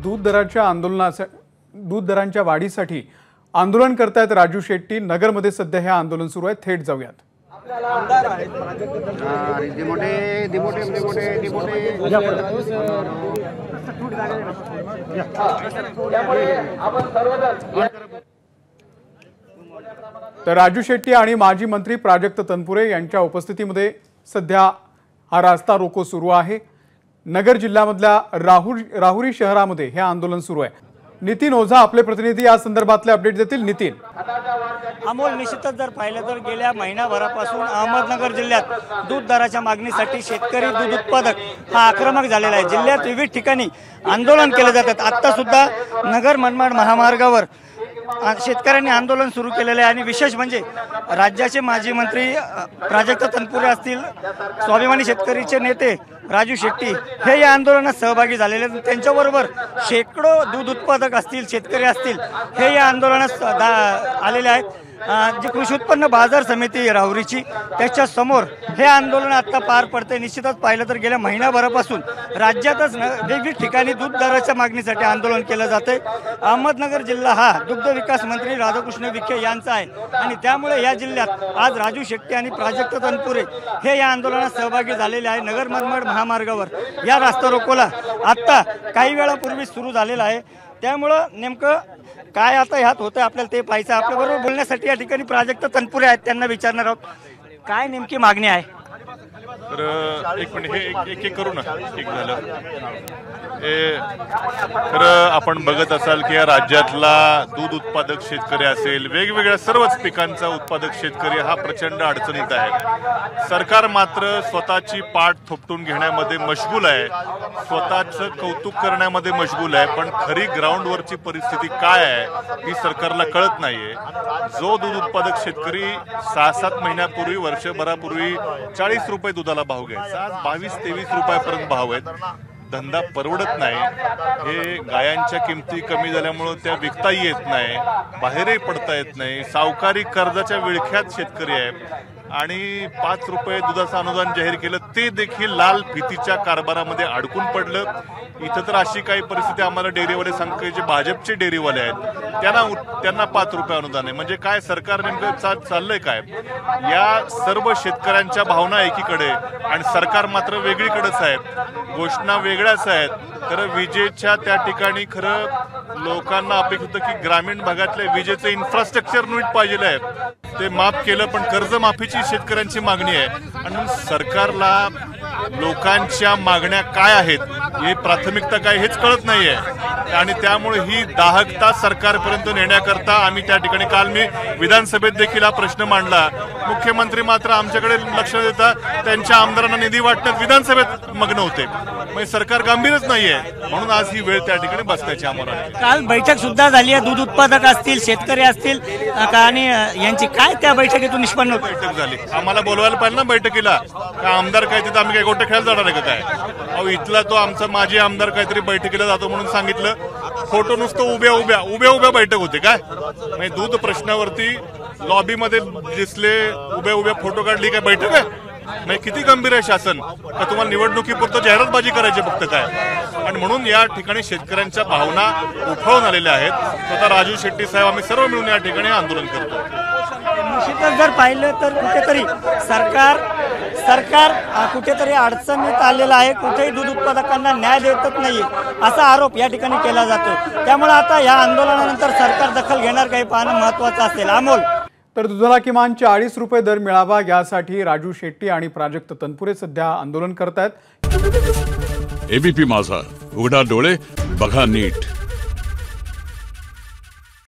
दूध दरांच्या वाढीसाठी आंदोलन करतायत राजू शेट्टी। नगरमध्ये सध्या हे आंदोलन सुरू आहे। थेट जाऊयात। तर राजू शेट्टी आणि माजी मंत्री प्राजक्त तनपुरे यांच्या उपस्थितीमध्ये सध्या हा रास्ता रोको सुरू आहे। नगर जिल्ह्यामधल्या राहुरी शहरामध्ये हे आंदोलन सुरू आहे। नितीन ओझा आपले प्रतिनिधी या संदर्भातले अपडेट देतील। नितीन, अमोल, निश्चितच जर पाहिलं तर गेल्या महिनाभरापासून अहमदनगर जिल्ह्यात दूध दराच्या मागणीसाठी शेतकरी दूध उत्पादक हा आक्रमक झालेला आहे। जिल्ह्यात विविध ठिकाणी आंदोलन केले जातात। आता सुद्धा नगर मनमाड महामार्गावर शेतकऱ्यांनी आंदोलन सुरू केलेले आहे। आणि विशेष म्हणजे राज्याचे माजी मंत्री प्राजक्त तनपुरे असतील, स्वाभिमानी शेतकरीचे नेते राजू शेट्टी हे या आंदोलनात सहभागी झालेले आहेत। त्यांच्याबरोबर शेकडो दूध उत्पादक असतील, शेतकरी असतील, हे या आंदोलनात आलेले आहेत। जी कृषी उत्पन्न बाजार समिती राहुरीची त्याच्या समोर हे आंदोलन आता पार पडते। निश्चितच पाहिलं तर गेल्या महिनाभरापासून राज्यातच वेगवेगळ्या ठिकाणी दूध दराच्या मागणीसाठी आंदोलन केलं जाते। अहमदनगर जिल्हा हा दुग्ध विकास मंत्री राधाकृष्ण विखे यांचा आहे आणि त्यामुळे या जिल्ह्यात आज राजू शेट्टी आणि प्राजक्त तनपुरे हे या आंदोलनात सहभागी झालेले आहे। नगर मनमाड महामार्गावर या रास्ता रोकोला आता काही वेळापूर्वी सुरू झालेला आहे। त्यामुळं नेमकं काय आता ह्यात होतं आपल्याला ते पाहायचं। आपल्याबरोबर बोलण्यासाठी या ठिकाणी प्राजक्त तनपुरे आहेत, त्यांना विचारणार आहोत काय नेमकी मागणी आहे। तर एक मिनिट, हे एक करू ना, एक झालं खरं आपण बघत असाल की या राज्यातला दूध उत्पादक शेतकरी असेल, वेगवेगळ्या सर्वच पिकांचा उत्पादक शेतकरी हा प्रचंड अडचणीत आहे। सरकार मात्र स्वतःची पाठ थोपटून घेण्यामध्ये मशगूल आहे, स्वतःचं कौतुक करण्यामध्ये मशगूल आहे, पण खरी ग्राउंडवरची परिस्थिती काय आहे ही सरकारला कळत नाहीये। जो दूध उत्पादक शेतकरी 6-7 महिन्यापूर्वी, वर्षभरापूर्वी 40 रुपये दुधाला भाव घ्यायचा, आज 22-23 रुपयापर्यंत भाव आहेत। धंदा परवडत नाही। हे गायांच्या किमती कमी झाल्यामुळे त्या विकता येत नाही, बाहेरही पडता येत नाही। सावकारी कर्जाच्या विळख्यात शेतकरी आहे आणि 5 रुपये दुधाचं अनुदान जाहीर केलं ते देखील लाल फितीच्या कारभारामध्ये अडकून पडलं। इथं तर अशी काही परिस्थिती आम्हाला डेअरीवाले सांगते, जे भाजपचे डेअरीवाले आहेत त्यांना 5 रुपये अनुदान आहे। म्हणजे काय सरकार नेमकं चाललंय काय? या सर्व शेतकऱ्यांच्या भावना एकीकडे आणि सरकार मात्र वेगळीकडेच आहे, घोषणा वेगळ्याच आहेत। खरं विजेच्या त्या ठिकाणी खरं लोकांना अपेक्षित होतं की ग्रामीण भागातल्या विजेचं इन्फ्रास्ट्रक्चर नीट पाहिजे आहे, ते माफ केलं, पण कर्जमाफीची शेतकऱ्यांची मागणी आहे। आणि सरकारला लोकांच्या मागण्या काय आहेत, हे प्राथमिकता काय हेच कळत नाहीये आणि त्यामुळे ही दाहकता सरकारपर्यंत नेण्याकरता आम्ही त्या ठिकाणी काल मी विधानसभेत देखील हा प्रश्न मांडला। मुख्यमंत्री मात्र आमच्याकडे लक्ष न देता त्यांच्या आमदारांना निधी वाटण्यात विधानसभेत मग्न होते। म्हणजे सरकार गंभीरच नाहीये, म्हणून आज ही वेळ त्या ठिकाणी बसण्याची आम्हाला। काल बैठक सुद्धा झाली आहे, दूध उत्पादक असतील, शेतकरी असतील आणि यांची काय त्या बैठकीतून निष्पन्न बैठक झाली? आम्हाला बोलवायला पाहिजे ना बैठकीला, का आमदार काय तिथं आम्ही काय गोटे खेळायला जाणार आहे का काय? अहो इथला तो आमचा माजी आमदार काहीतरी बैठकीला जातो म्हणून सांगितलं, फोटो नुसतं उभ्या बैठक होते काय? म्हणजे दूध प्रश्नावरती लॉबीमध्ये दिसले उभ्या फोटो काढली काय बैठक आहे? म्हणजे किती गंभीर आहे शासन? का तुम्हाला निवडणुकीपुरतं जाहिरातबाजी करायची फक्त काय? आणि म्हणून या ठिकाणी शेतकऱ्यांच्या भावना उफाळून आलेल्या आहेत। स्वतः राजू शेट्टी साहेब आम्ही सर्व मिळून या ठिकाणी आंदोलन करतो। निश्चितच जर पाहिलं तर कुठेतरी सरकार कुठेतरी अडचणीत आलेलं आहे, कुठेही दूध उत्पादकांना न्याय देतच नाहीये असा आरोप या ठिकाणी केला जातो। त्यामुळे आता या आंदोलनानंतर सरकार दखल घेणार काही पाहणं महत्त्वाचं असेल। अमोल, तर दुधाला किमान 40 रुपये दर मिळावा यासाठी राजू शेट्टी आणि प्राजक्त तनपुरे सध्या आंदोलन करतायत। एबीपी माझा, उघडा डोळे बघा नीट।